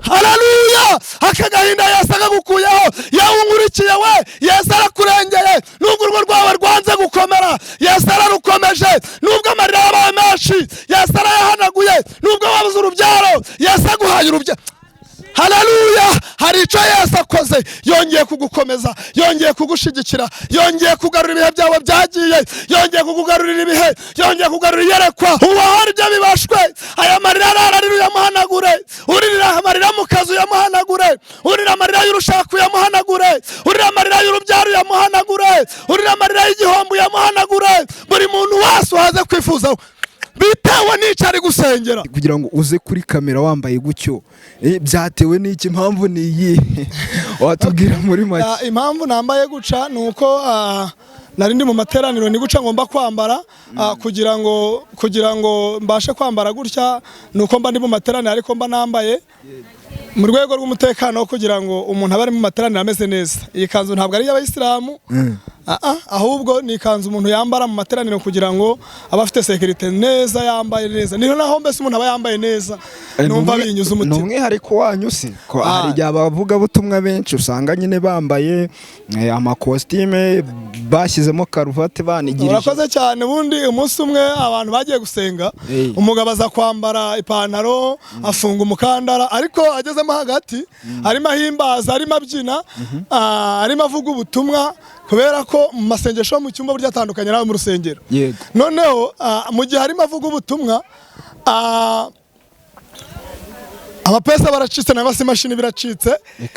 haleluya. Akagahinda Yesu akagukuyeho, yawungurikiye we Yesu arakurengeye. Nubwo urugo rwawe rwanze gukomera Yesu ararukomeje, nubwo amarira yabaye menshi Yesu arayahanaguye, nubwo wabuze urubyaro Yesu aguhaye urubyaro. Haleluya. Hari icyo Yesu akoze, yongeye kugukomeza, yongeye kugushigikira, yongeye kugarura ibihe byawe byagiye, yongeye kukugarurira ibihe, yongeye kugarura iyerekwa. Ubahora ibyo bibashwe, aya marira ararira uyamuhanagure, uririra amarira mu kazi uyamuhanagure, urira amarira y'urushako uyamuhanagure, urira amarira y'urubyaro uyamuhanagure, urira amarira y'igihombo uyamuhanagure. Buri muntu wese waze kwifuza bitewe n'icari gusengera kugira ngo uze kuri kamera wambaye gutyo, byatewe n'iki? Impamvu ni iyi watubwira muri make? Impamvu nambaye guca nuko nari ndi mu materaniro ni guca ngomba kwambara kugira ngo mbashe kwambara gutya, nuko mba ndi mu materaniro ariko mba nambaye mu rwego rw'umutekano kugira ngo umuntu abe ari mu materaniro ameze neza. Iyi kanzu ntabwo ari y'abayisilamu, ahubwo ni ikanzu umuntu yambara mu materaniro kugira ngo abe afite sekirite neza, yambaye neza. Niho naho mbese umuntu aba yambaye neza, numva binyuze umutima. Ni umwihariko wanyu si ko hari igihe abavugabutumwa benshi usanga nyine bambaye amakositime bashyizemo karuvati banigirije. Urakoze cyane. Ubundi umunsi umwe abantu bagiye gusenga, umugabo aza kwambara ipantaro afunga umukandara, ariko agezemo hagati arimo ahimbaza, arimo abyina, arimo avuga ubutumwa, kubera ko mu masengesho mu cyumba burya atandukanye nawe mu rusengero. Noneho mu gihe arimo avuga ubutumwa, amapesa baracitse nangwa se imashini biracitse,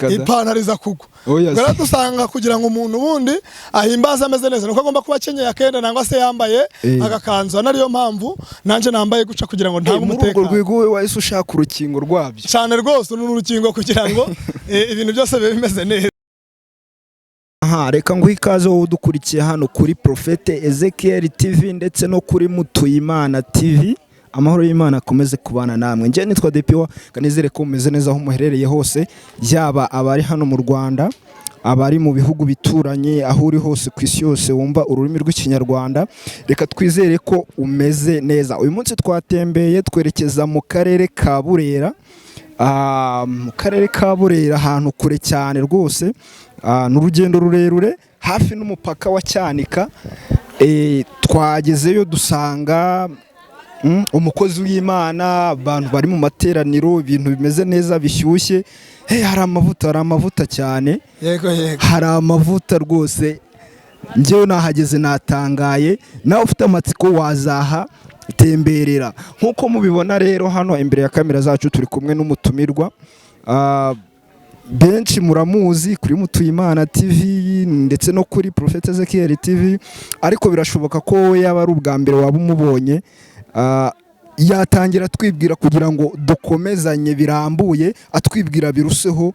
ipantaro iza kugwa. Gara dusanga kugira ngo umuntu wundi ahimbaza ameze neza nuko agomba kuba akenyeye akenda nangwa se yambaye agakanzu. Nariyo mpamvu nanje nambaye guca kugira ngo ntabe umutekano. Mu rwego we wahise ushaka urukingo rwabyo cyane rwose, n'urukingo kugira ngo ibintu byose bibe bimeze neza. Reka nguhe ikaze wowe udukurikiye hano kuri Prophete Ezekiel TV ndetse no kuri Mutuyimana TV. Amahoro y'Imana akomeze kubana namwe. Nje nitwa Depiwa, kanizere ko mumeze neza aho muherereye hose, yaba abari hano mu Rwanda, abari mu bihugu bituranye, aho uri hose ku isi yose wumva ururimi rw'ikinyarwanda. Reka twizere ko umeze neza. Uyu munsi twatembeye twerekeza mu karere ka Burera, ahantu kure cyane rwose, n'urugendo rurerure hafi n'umupaka wa Cyanika. Twagezeyo dusanga umukozi w'Imana, abantu bari mu materaniro, ibintu bimeze neza bishyushye. Hari amavuta cyane. Yego. Hari amavuta rwose. Njyewe nahageze natangaye, nawe ufite amatsiko wazaha temberera. Nkuko mubibona rero hano imbere ya kamera zacu turi kumwe n'umutumirwa. Benshi muramuzi kuri Mutuyimana TV ndetse no kuri Prophete Ezekiel TV, ariko birashoboka ko wowe yaba ari ubwa mbere waba umubonye. Yatangira twibwira kugira ngo dukomezanye birambuye, atwibwira biruseho,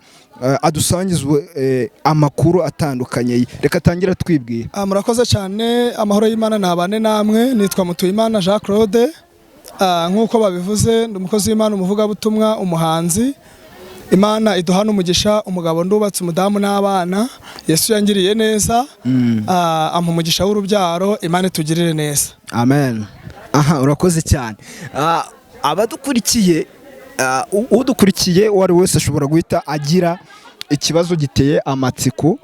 adusangizwe amakuru atandukanye. Reka tangira twibwira. Murakoze cyane. Amahoro y'Imana nabane namwe. Nitwa Mutuyimana Jean Claude, nkuko babivuze ndi umukozi w'Imana, umuvugabutumwa, umuhanzi. Imana iduhana umugisha, umugabo ndubatse, umudamu n'abana. Yesu yangiriye neza, ampa umugisha w'urubyaro. Imana itugirire neza. Amen. Urakoze cyane. Abadukurikiye, udukurikiye uwo ari wese ashobora guhita agira ikibazo giteye amatsiko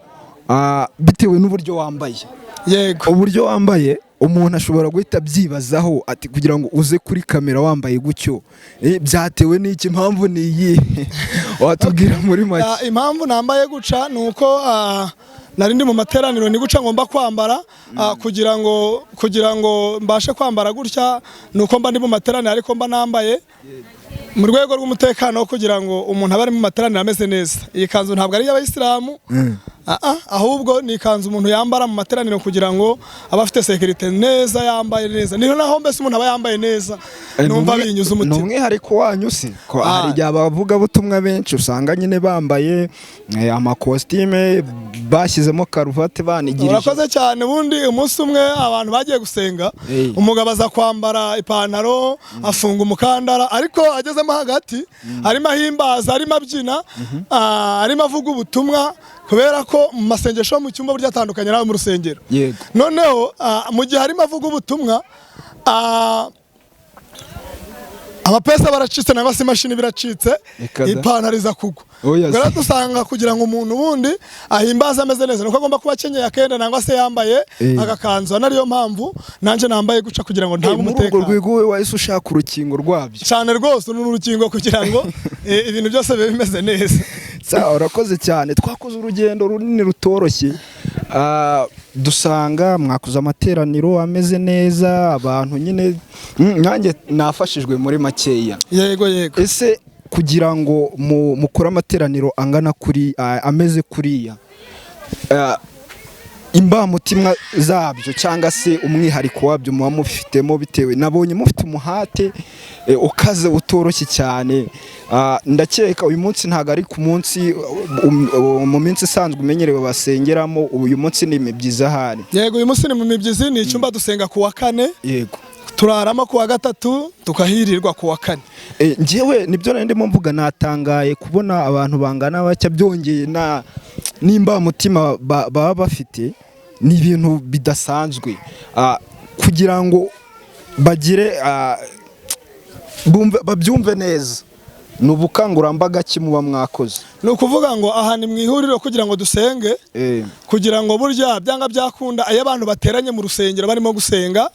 bitewe n'uburyo wambaye. Yego. Uburyo wambaye umuntu ashobora guhita byibazaho ati kugira ngo uze kuri kamera wambaye gutyo, byatewe n'iki? Impamvu ni iyi watubwira muri make? Impamvu nambaye guca nuko nari ndi mu materaniro ni guca ngomba kwambara kugira ngo mbashe kwambara gutya, nuko mba ndi mu materaniro ariko mba nambaye mu rwego rw'umutekano kugira ngo umuntu abe ari mu materaniro ameze neza. Iyi kanzu ntabwo ari y'abayisilamu, ahubwo ni ikanzu umuntu yambara mu materaniro kugira ngo abe afite sekirite neza, yambaye neza. Niho naho mbese umuntu aba yambaye neza, numva binyuze umutima. Ni umwihariko wanyu si ko hari igihe abavugabutumwa benshi usanga nyine bambaye amakositime bashyizemo karuvati banigirije. Urakoze cyane. Ubundi umunsi umwe abantu bagiye gusenga, umugabo aza kwambara ipantaro afunga umukandara, ariko agezemo hagati arimo ahimbaza, arimo abyina, arimo avuga ubutumwa, kubera ko mu masengesho mu cyumba burya atandukanye nawe mu rusengero. Noneho mu gihe arimo avuga ubutumwa, amapesa baracitse nangwa se imashini biracitse Eka da. ipantaro iza kugwa Oya se. rero dusanga kugira ngo umuntu wundi ahimbaze ameze neza nuko agomba kuba akenyeye akenda nangwa se yambaye agakanzu nariyo mpamvu nanje nambaye guca kugira ngo ntange muri urwo umutekano rwego we wahise ushaka urukingo rwabyo cyane rwose n'urukingo kugira ngo ibintu byose bibe bimeze neza. sawa urakoze cyane twakoze urugendo runini rutoroshye dusanga mwakoze amateraniro ameze neza abantu nyine nanjye nafashijwe muri makeya yego ese kugira ngo mukore amateraniro angana kuri ameze kuriya imbamutima zabyo cyangwa se umwihariko wabyo muba mufitemo bitewe nabonye mufite umuhate ukaze utoroshye cyane ndakeka uyu munsi ntago ari ku munsi mu minsi isanzwe umenyerewe basengeramo uyu munsi ni imibyizi ahari yego uyu munsi ni mu mibyizi ni icyumba dusenga ku wa kane yego turarama ku wa gatatu tukahirirwa ku wa kane njyewe nibyo nari ndimo mvuga natangaye kubona abantu bangana bacya byongeye n'imbamutima baba bafite ni ibintu bidasanzwe kugira ngo bagire babyumve neza ni ubukangurambaga ki muba mwakoze ni ukuvuga ngo aha ni mu ihuriro kugira ngo dusenge kugira ngo burya byanga byakunda iyo abantu bateranye mu rusengero barimo gusenga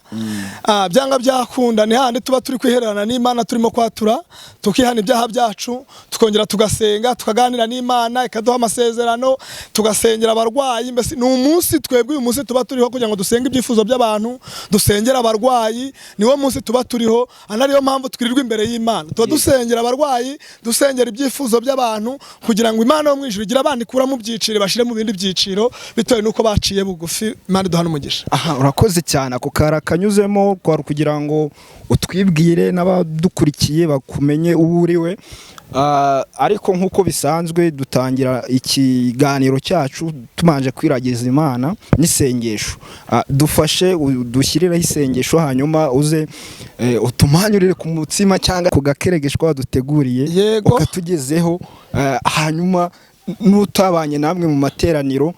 byanga byakunda ni handi tuba turi kwihererana n'Imana turimo kwatura tukihana ibyaha byacu tukongera tugasenga tukaganira n'Imana ikaduha amasezerano tugasengera abarwayi mbese ni umunsi twebwe uyu munsi tuba turiho kugira ngo dusenge ibyifuzo by'abantu dusengera abarwayi niwo munsi tuba turiho anariyo mpamvu twirirwa imbere y'Imana tuba dusengera abarwayi dusengera ibyifuzo by'abantu kugira ngo Imana yo mu ijuru igira abandi kura mu byiciro bashire mu bindi byiciro bitewe nuko baciye bugufi Imana duhana umugisha. Urakoze cyane ako karakanyuzemo kwa kugira ngo utwibwire n'abadukurikiye bakumenye uwo uriwe ariko nkuko bisanzwe dutangira ikiganiro cyacu tumanje kwiragiza Imana n'isengesho dufashe dushyiriraho isengesho hanyuma uze utumanyurire ku mutsima cyangwa ku gakeregeshwa duteguriye ukatugezeho hanyuma nutabanye namwe mu materaniro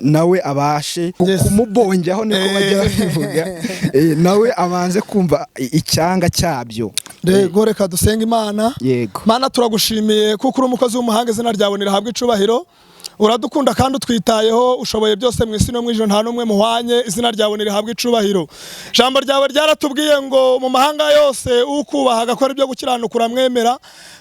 nawe abashe kumubonjaho niko bajya bavuga nawe abanze kumva icyanga cyabyo. Rego reka dusenga Imana. Yego Mana turagushimiye kuko uri umukozi w'umuhanga izina ryawe nirahabwa icubahiro uradukunda kandi utwitayeho ushoboye byose mu isi no mu ijuru nta numwe muhwanye izina ryawe nirihabwa icubahiro. Jambo ryawe ryaratubwiye ngo mu mahanga yose ukubaha agakora ibyo gukiranuka uramwemera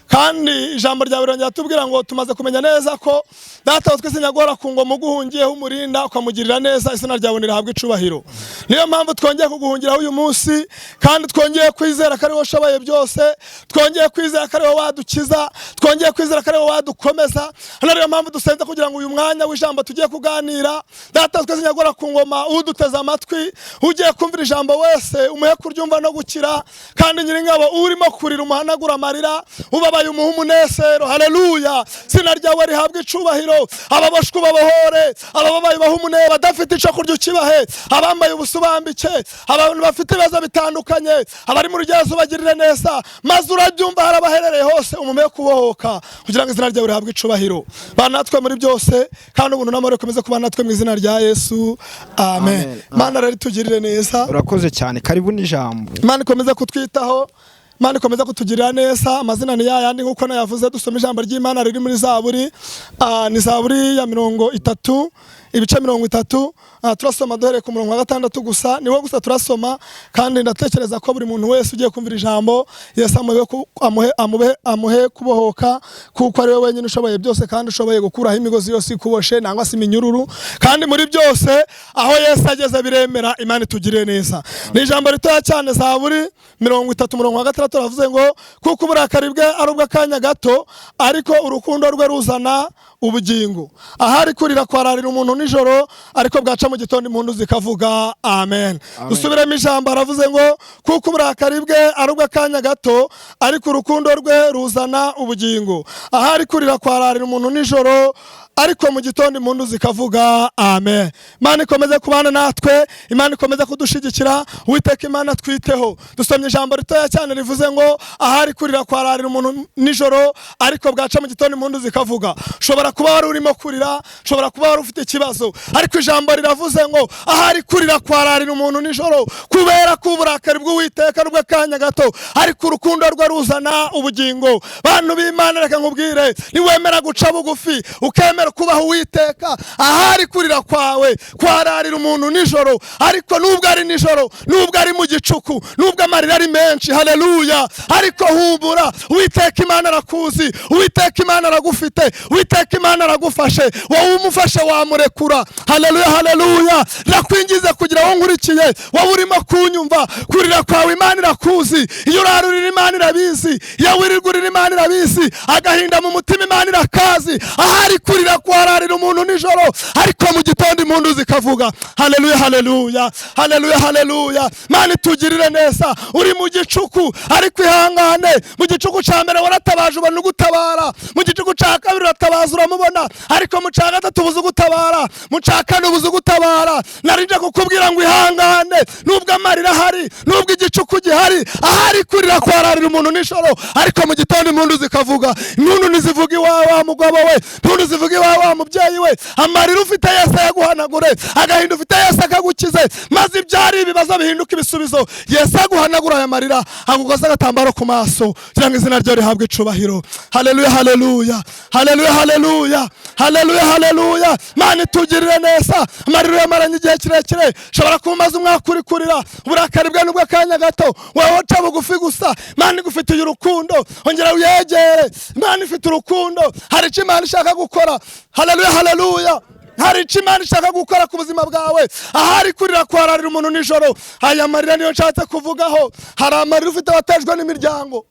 kandi ijambo ryawe rongera tubwira ngo tumaze kumenya neza ko data wa twese nyagora ku ngoma uguhungiyeho umurinda ukamugirira neza izina ryawe nirihabwa icubahiro. Niyo mpamvu twongeye kuguhungiraho uyu munsi kandi twongeye kwizera ko ari wowe ushoboye byose twongeye kwizera ko ari wowe wadukiza twongeye kwizera ko ari wowe wadukomeza niyo mpamvu dusenze kugira ngo uyu mwanya w'ijambo tugiye kuganira data twese nyagora ku ngoma uduteza amatwi ugiye kumvira ijambo wese umuhe kuryumva no gukira kandi nyiringabo urimo kurira umuhanagura amarira ubabaye umuha umunezero. Haleluya izina ryawe rihabwa icubahiro ababoshwe babohore abababaye baha umunezero badafite ico kurya ukibahe abambaye ubusubambike abantu bafite ibibazo bitandukanye abari mu rugezo bagirire neza maze urabyumva harabaherereye hose umume kubohoka kugira ngo izina ryawe rihabwe icubahiro banatwe muri byose kandi ubuntu n'amahoro komeze kuba natwe mu izina rya Yesu amen. Mana rero tugirire neza. Urakoze cyane karibu n'ijambo. Mana ikomeze kutwitaho Mana ikomeza kutugirira neza amazina ni yayandi nkuko nayavuze dusoma ijambo ry'Imana riri muri Zaburi ni Zaburi ya 30 ibice 30 turasoma duhereye ku murongo wa 6 gusa niwo gusa turasoma kandi ndatekereza ko buri muntu wese ugiye kumvira ijambo Yesu amuhe kubohoka kuko ari we wenyine ushoboye byose kandi ushoboye gukuraho imigozi yose ikuboshe nangwa se iminyururu kandi muri byose aho Yesu ageze biremera Imana itugirire neza. Ni ijambo ritoya cyane Zaburi 30 murongo wa 6 turavuze ngo kuko uburakari bwe ari ubw'akanya gato ariko urukundo rwe ruzana ubugingo ahari kurira kwararira umuntu nijoro ariko bwaca mu gitondo impundu zikavuga amen. Dusubiremo ijambo aravuze ngo kuko uburakari bwe ari ubw'akanya gato ariko urukundo rwe ruzana ubugingo ahari kurira kwararira umuntu nijoro ariko mu gitondo impundu zikavuga amen. Imana ikomeze kubana natwe Imana ikomeze kudushigikira Uwiteka Imana twiteho. Dusomye ijambo ritoya cyane rivuze ngo ahari kurira kwararira umuntu nijoro ariko bwaca mu gitondo impundu zikavuga. Ushobora ushobora kuba wari urimo kurira, ushobora kuba wari ufite ikibazo, ariko ijambo riravuze ngo ahari kurira kwararira umuntu nijoro, kubera ko uburakari bw'Uwiteka rw'akanya gato, ariko urukundo rwe ruzana ubugingo. Bantu b'Imana, reka nkubwire, niwemera guca bugufi ukemera kubaho Uwiteka, ahari kurira kwawe kwararira umuntu nijoro, ariko nubwo ari nijoro, nubwo ari mu gicuku, nubwo amarira ari menshi, haleluya, ariko humura, Uwiteka Imana arakuzi, Uwiteka Imana aragufite, Uwiteka Imana aragufashe, wowe umufashe wamurekura. Haleluya, haleluya. Ndakwingiza kugira ngo nkurikiye, wowe urimo kunyumva, kurira kwawe Imana irakuzi, iyo urarurira Imana irabizi, iyo wirirgurira Imana irabizi, agahinda mu mutima Imana irakazi. Ahari kurira kwararira umuntu nijoro, ariko mu gitondo impundu zikavuga. Haleluya, haleluya, haleluya, haleluya. Mana itugirire neza, uri mu gicuku ariko ihangane. Mu gicuku cya mbere waratabaje ubona ugutabara, mu gicuku cya kabiri uratabaza uramubona, ariko mu cya gatatu ubuze ugutabara, mu cya kane ubuze ugutabara. Narinje kukubwira ngo ihangane, nubwo amarira ahari, nubwo igicuku gihari, ahari kurira kwararira umuntu nijoro, ariko mu gitondo impundu zikavuga. Impundu ntizivuga iwawe wa mugabo we, impundu zivuga iwawe wa mubyeyi we. Amarira ufite Yesu yaguhanagure, agahinda ufite Yesu akagukize, maze ibyari ibibazo bihinduka ibisubizo. Yesu aguhanagura aya marira, agukoza agatambaro ku maso, kugira ngo izina rye rihabwe icubahiro. Haleluya, haleluya, haleluya, haleluya, haleluya, haleluya. Mana itugirire neza, amarira yamaranye igihe kirekire, shobora kumaza umwaka uri kurira, uburakari bwe nubwo akanya gato, wowe uca bugufi gusa. Mana igufitiye urukundo, ongera uyegere. Mana ifite urukundo, hari icyo Imana ishaka gukora. Haleluya, haleluya. Hari icyo Imana ishaka gukora ku buzima bwawe, ahari kurira kwararira umuntu nijoro. Aya marira niyo nshatse kuvugaho. Hari amarira ufite watejwe n'imiryango,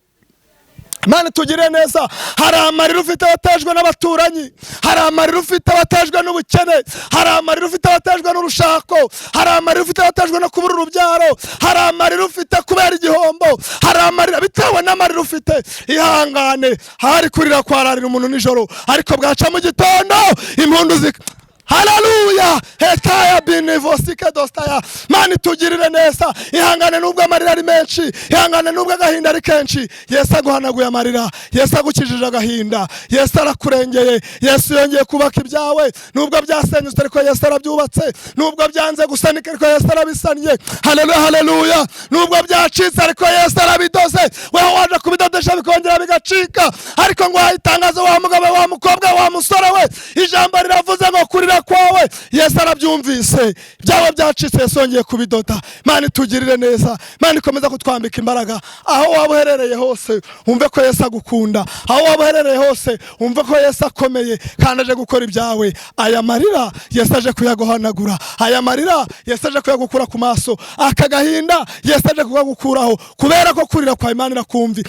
Mana tugire neza. Hari amarira ufite watejwe n'abaturanyi, hari amarira ufite watejwe n'ubukene, hari amarira ufite watejwe n'urushako, hari amarira ufite watejwe no kubura urubyaro, hari amarira ufite kubera igihombo, hari amarira bitewe n'amarira ufite. Ihangane, hari kurira kwararira umuntu nijoro, ariko bwaca mu gitondo impundu zika. Haleluya, hetaya binevosike dostaya. Mana itugirire neza, ihangane nubwo amarira ari menshi, ihangane nubwo agahinda ari kenshi. Yesu aguhanaguye amarira, Yesu agukijije agahinda, Yesu arakurengeye, Yesu yongeye kubaka ibyawe. Nubwo byasenyutse ariko Yesu arabyubatse, nubwo byanze gusanika ariko Yesu arabisanye. Haleluya, haleluya. Nubwo byacitse ariko Yesu arabidoze, wewe waje kubidodesha bikongera bigacika, ariko ngo wayitangaze wa mugabo, wa mukobwa, wa musore we, ijambo riravuze ngo kurira kwawe Yesu arabyumvise, byawe byacitse Yesu yongeye kubidoda. Mana itugirire neza, Mana ikomeza kutwambika imbaraga. Aho waba uherereye hose umve ko Yesu agukunda, aho waba uherereye hose umve ko Yesu akomeye kandi aje gukora ibyawe. Aya marira Yesu aje kuyaguhanagura, aya marira Yesu aje kuyagukura ku maso, aka gahinda Yesu aje kugukuraho, kubera ko kurira kwa Imana irakumvi.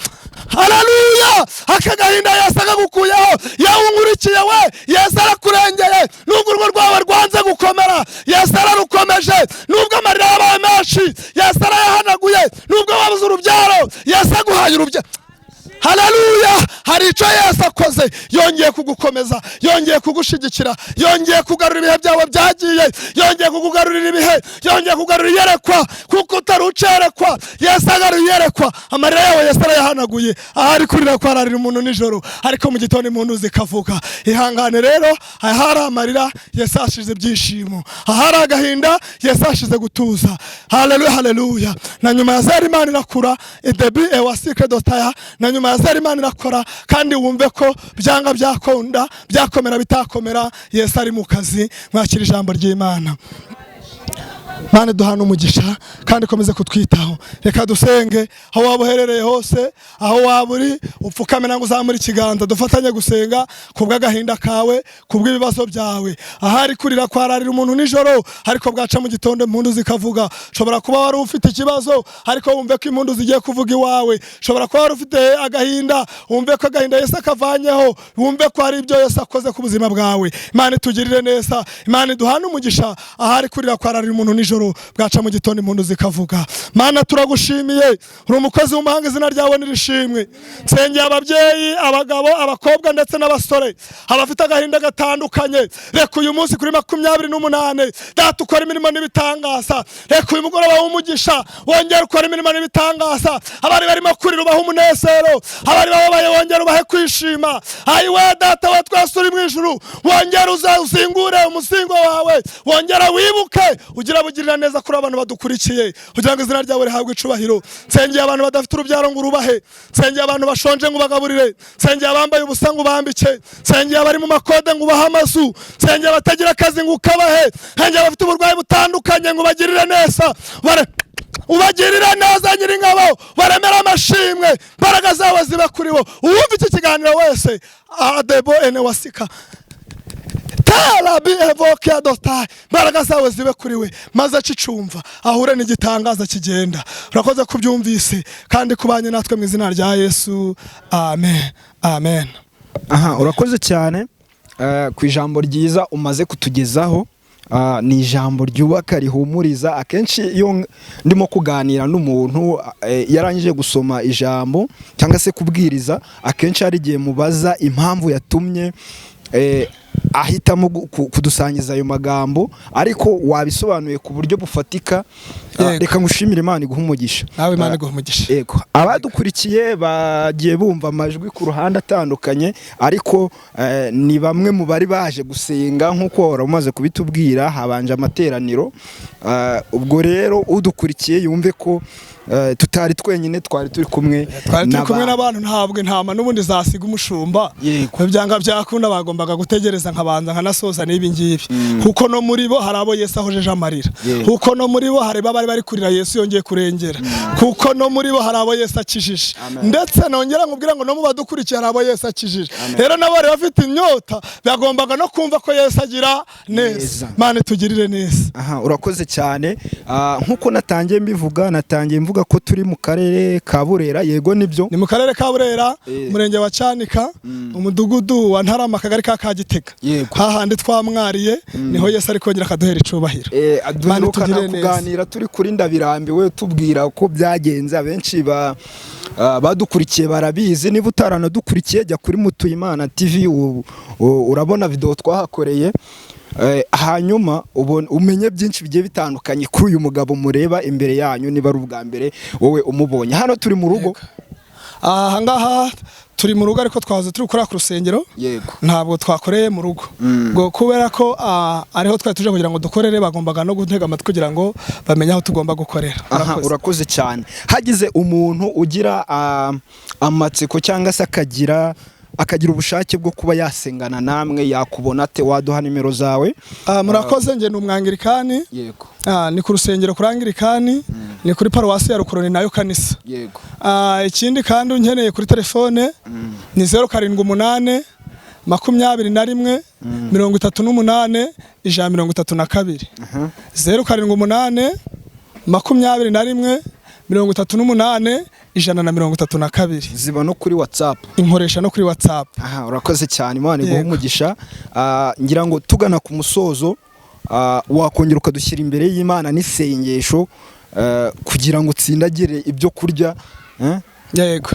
Haleluya, aka gahinda Yesu agagukuyeho. Yawe unkurikiye we, Yesu arakurengeye, nubwo urwo rwawe rwanze gukomera Yesu ararukomeje, nubwo amarira yabaye menshi Yesu arayahanaguye, nubwo wabuze urubyaro Yesu aguhaye urubyaro. Haleluya, hari icyo Yesu akoze, yongeye kugukomeza, yongeye kugushigikira, yongeye kugarura ibihe byawe byagiye, yongeye kukugarurira ibihe, yongeye kugarura iyerekwa, kuko utarucerekwa Yesu agaruye iyerekwa. Amarira yawe Yesu arayahanaguye, ahari kurira kwararira umuntu nijoro, ariko mu gitondo impundu zikavuga. Ihangane rero, ahari amarira Yesu ashize ibyishimo, ahari agahinda Yesu ashize gutuza. Haleluya, haleluya. Na nyuma ya zari Imana irakura, edebi ewasike dostaya, na nyuma ya zari Imana irakora, kandi wumve ko byanga byakunda, byakomera bitakomera, Yesu ari mu kazi. Mwakira ijambo ry'Imana. Mana duhana umugisha kandi komeze kutwitaho. Reka dusenge, aho waba uherereye hose, aho waba uri, upfukame nango uzamura ikiganza, dufatanye gusenga kubw'agahinda kawe, kubw'ibibazo byawe. Ahari kurira kwararira umuntu nijoro, ariko bwaca mu gitondo impundu zikavuga. Shobora kuba wari ufite ikibazo, ariko wumve ko impundu zigiye kuvuga iwawe. Shobora kuba wari ufite agahinda, wumve ko agahinda Yesu akavanyeho, wumve ko hari ibyo Yesu akoze ku buzima bwawe. Imana itugirire neza, Imana duhana umugisha. Ahari kurira kwararira umuntu nijoro, nijoro bwaca mu gitondo impundu zikavuga. Mana turagushimiye, uri umukozi w'umuhanga, izina ryawe nirishimwe. Nsengeye ababyeyi, abagabo, abakobwa ndetse n'abasore abafite agahinda gatandukanye. Reka uyu munsi kuri 28 data ukora imirimo n'ibitangaza. Reka uyu mugoroba w'umugisha wongera ukora imirimo n'ibitangaza. Abari barimo kurira ubaha umunezero, abari babaye wongera ubahe kwishima. Ayiwe data wa twese uri mu ijuru, wongera uzingure umusingo wawe, wongera wibuke ugira bugirira neza kuri abantu badukurikiye, kugira ngo izina ryawe rihabwe icubahiro. Nsengeye abantu badafite urubyaro ngo urubahe, nsengeye abantu bashonje ngo bagaburire, nsengeye abambaye ubusa ngo ubambike, nsengeye abari mu makode ngo ubahe amazu, nsengeye abatagira akazi ngo ukabahe, nsengeye abafite uburwayi butandukanye ngo ubagirire neza, ubagirira neza Nyiringabo, baremera amashimwe, imbaraga zawe zibe kuri bo. Uwumva iki kiganiro wese adebo ene wasika tarabi evoke adota, imbaraga zawe zibe kuri we, maze acicumva ahure n'igitangaza kigenda. Urakoze kubyumvise kandi kubanye natwe mu izina rya Yesu, amen amen. Urakoze cyane ku ijambo ryiza umaze kutugezaho. Ni ijambo ryubaka rihumuriza. Akenshi iyo ndimo kuganira n'umuntu yarangije gusoma ijambo cyangwa se kubwiriza, akenshi hari igihe mubaza impamvu yatumye ahitamo kudusangiza ayo magambo, ariko wabisobanuye ku buryo bufatika. Reka ngushimire, Imana iguhe umugisha. Nawe Imana iguhe umugisha. Yego, abadukurikiye bagiye bumva amajwi ku ruhande atandukanye, ariko ni bamwe mu bari baje gusenga nk'uko wari umaze kubitubwira. Habanje amateraniro, ubwo rero udukurikiye yumve ko tutari twenyine, twari turi kumwe n'abantu. Ntabwo intama n'ubundi zasiga umushumba, byanga byakunda bagombaga gutegereza nkabanza nkanasoza n'ibi ngibi, kuko no muri bo hari abo Yesu ahojeje amarira, kuko no muri bo hari bari kurira Yesu yongeye kurengera, kuko no muri bo hari abo Yesu akijije, ndetse nongera nkubwira ngo no mu badukurikiye hari abo Yesu akijije. Rero nabo bari bafite inyota, bagombaga no kumva ko Yesu agira neza. Mane tugirire neza. Urakoze cyane. Nkuko natangiye mvuga ko turi mu karere ka Burera. Yego nibyo, ni mu karere ka Burera, umurenge wa Cyanika, umudugudu wa Ntarama, akagari ka Kagitega. Hahandi twamwariye niho Yesu ari kongera akaduhera icubahiro. Duheruka kuganira turi kuri Ndabirambiwe, tubwira ko byagenze. Abenshi badukurikiye barabizi. Niba utaranadukurikiye jya kuri Mutuyimana TV, urabona video twahakoreye. Hanyuma umenye byinshi bigiye bitandukanye kuri uyu mugabo mureba imbere yanyu, niba ari ubwa mbere wowe umubonye. Hano turi mu rugo. Aha ngaha turi mu rugo, ariko twaze turi gukora ku rusengero. Yego, ntabwo twakoreye mu rugo, ngo kubera ko ariho twari tuje kugira ngo dukorere, bagombaga no gutega amatwi kugira ngo bamenye aho tugomba gukorera. Urakoze cyane. Hagize umuntu ugira amatsiko cyangwa se akagira ubushake bwo kuba yasengana namwe, yakubona ate? Waduha nimero zawe? Murakoze. Nge ni umwangirikani. Yego. Ni ku rusengero kurangirikani, ni kuri paruwasi ya Rukoroni nayo kanisa. Yego. Ikindi kandi unkeneye kuri telefone ni 078 21 38 132. 078 21 38 132. Ziba no kuri WhatsApp. Inkoresha no kuri WhatsApp. Urakoze cyane, Imana iguhe umugisha. Ngira ngo tugana ku musozo, wakongera ukadushyira imbere y'Imana n'isengesho kugira ngo utsindagire ibyo kurya Yego.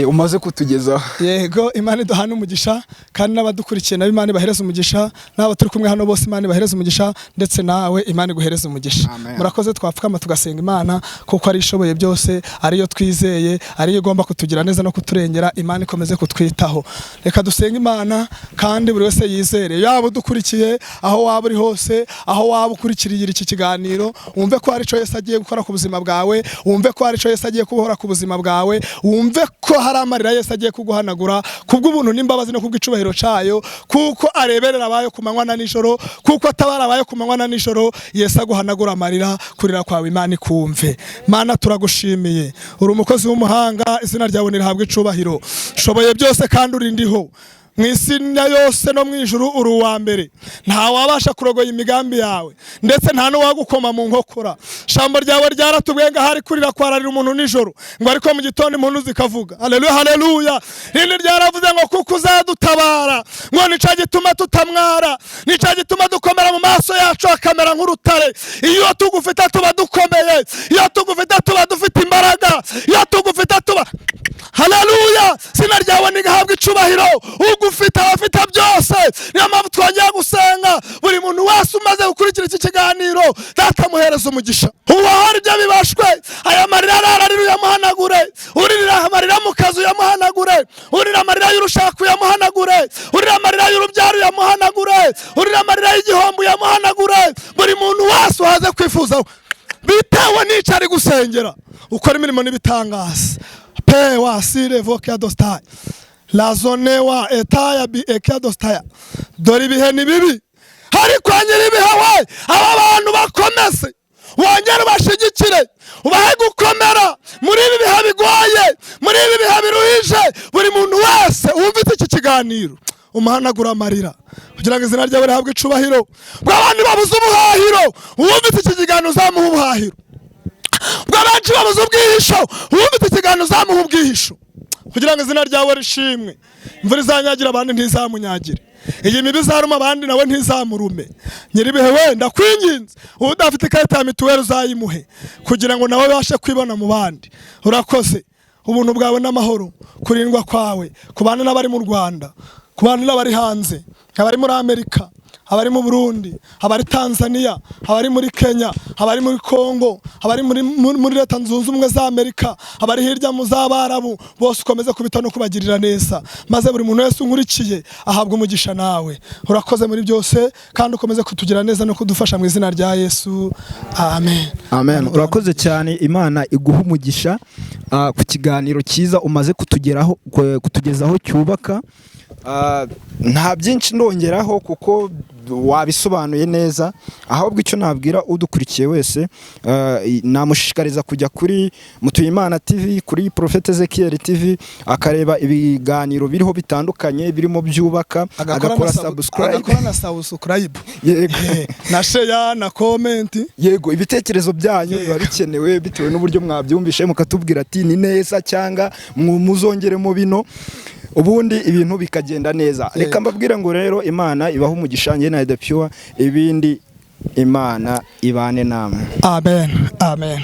Umaze kutugezaho. Yego, Imana iduhana umugisha, kandi n'abadukurikiye nabi Imana ibahereza umugisha, n'abo turi kumwe hano bose Imana ibahereza umugisha, ndetse nawe Imana iguhereza umugisha. Murakoze. Twapfukama tugasenga Imana, kuko ari ishoboye byose, ariyo twizeye, ariyo igomba kutugira neza no kuturengera. Imana ikomeze kutwitaho. Reka dusenge Imana, kandi buri wese yizere, yaba udukurikiye aho waba uri hose, aho waba ukurikiriye iki kiganiro, wumve ko hari cyo Yesu agiye gukora ku buzima bwawe, wumve ko hari cyo Yesu agiye kubohora ku buzima bwawe, wumve ko hari amarira Yesu agiye kuguhanagura kubw'ubuntu n'imbabazi no kubw'icubahiro cyayo, kuko areberera abayo ku manywa na nijoro, kuko atabara abayo ku manywa na nijoro. Yesu aguhanagura amarira, kurira kwawe Imana ikumve. Mana turagushimiye, uri umukozi w'umuhanga, izina ryawe nirihabwe icubahiro. Shoboye byose kandi uri ndiho. mu isi yose no mu ijuru uri uwa mbere, nta wabasha kurogoya imigambi yawe, ndetse nta n'uwagukoma mu nkokora. Ijambo ryawe ryaratubwiye ngo ahari kurira kwararira umuntu nijoro, ngo ariko mu gitondo impundu zikavuga. Haleluya, haleluya. Rindi ryaravuze ngo kuko uzadutabara, ngo nica gituma tutamwara, nica gituma dukomera mu maso yacu akamera nk'urutare. Iyo tugufite tuba dukomeye, iyo tugufite tuba dufite imbaraga, iyo tugufite tuba haleluya. Sina ryawe nigahabwa icubahiro, ugufite abafite byose. Niyo mpamvu twongera gusenga buri muntu wese umaze gukurikira iki kiganiro, data muhereza umugisha. Ubahora ibyo bibashwe, aya marira ararira uyamuhanagure, uririra amarira mu kazi uyamuhanagure, urira amarira y'urushako uyamuhanagure, urira amarira y'urubyaro uyamuhanagure, urira amarira y'igihombo uyamuhanagure. Buri muntu wese uhaze kwifuza bitewe n'icyo ari gusengera, ukora imirimo n'ibitangaza. Pe wasire vokia dostaya la zone wa etaya bi ekia dostaya. Dore ibihe ni bibi, ariko nyiri ibihe we aba bantu bakomeze, wongere ubashigikire, ubahe gukomera muri ibi bihe bigoye, muri ibi bihe biruhije. Buri muntu wese wumvise iki kiganiro umuhanagura amarira, kugira ngo izina ryawe rihabwe icubahiro. Bw'abandi babuze ubuhahiro, wumvise iki kiganiro uzamuha ubuhahiro. Bw'abantu babuze ubwihisho, wumvise ikiganiro uzamuha ubwihisho, kugira ngo izina ryawe rishimwe. Imvura izanyagira abandi ntizamunyagire, iyi mibi izaruma abandi nawe ntizamurume. Nyiribihe we ndakwinginze, udafite ikarita ya mituweli uzayimuhe, kugira ngo nawe babashe kwibona mu bandi. Urakoze, ubuntu bwawe n'amahoro, kurindwa kwawe ku bana n'abari mu Rwanda, ku bana n'abari hanze, abari muri Amerika, abari mu Burundi, abari Tanzania, abari muri Kenya, abari muri Kongo, abari muri Leta Zunze Ubumwe za Amerika, abari hirya mu z'Abarabu, bose ukomeze kubita no kubagirira neza, maze buri muntu wese unkurikiye ahabwa umugisha nawe. Urakoze muri byose, kandi ukomeze kutugira neza no kudufasha mu izina rya Yesu, amen. Amen. Urakoze cyane, Imana iguha umugisha ku kiganiro cyiza umaze kutugezaho cyubaka. Nta byinshi ndongeraho kuko wabisobanuye neza, ahubwo icyo nabwira udukurikiye wese, namushishikariza kujya kuri Mutuyimana TV, kuri Prophet Ezekiel TV, akareba ibiganiro biriho bitandukanye birimo byubaka, agakora subscribe, yego, na share na comment. Yego, ibitekerezo byanyu biba bikenewe bitewe n'uburyo mwabyumvishe, mukatubwira ati ni neza cyangwa muzongeremo bino, ubundi ibintu bikagenda neza. Reka mbabwira ngo rero Imana ibaho umugisha, njye na The Pure, ibindi Imana ibane namwe. Amen, amen.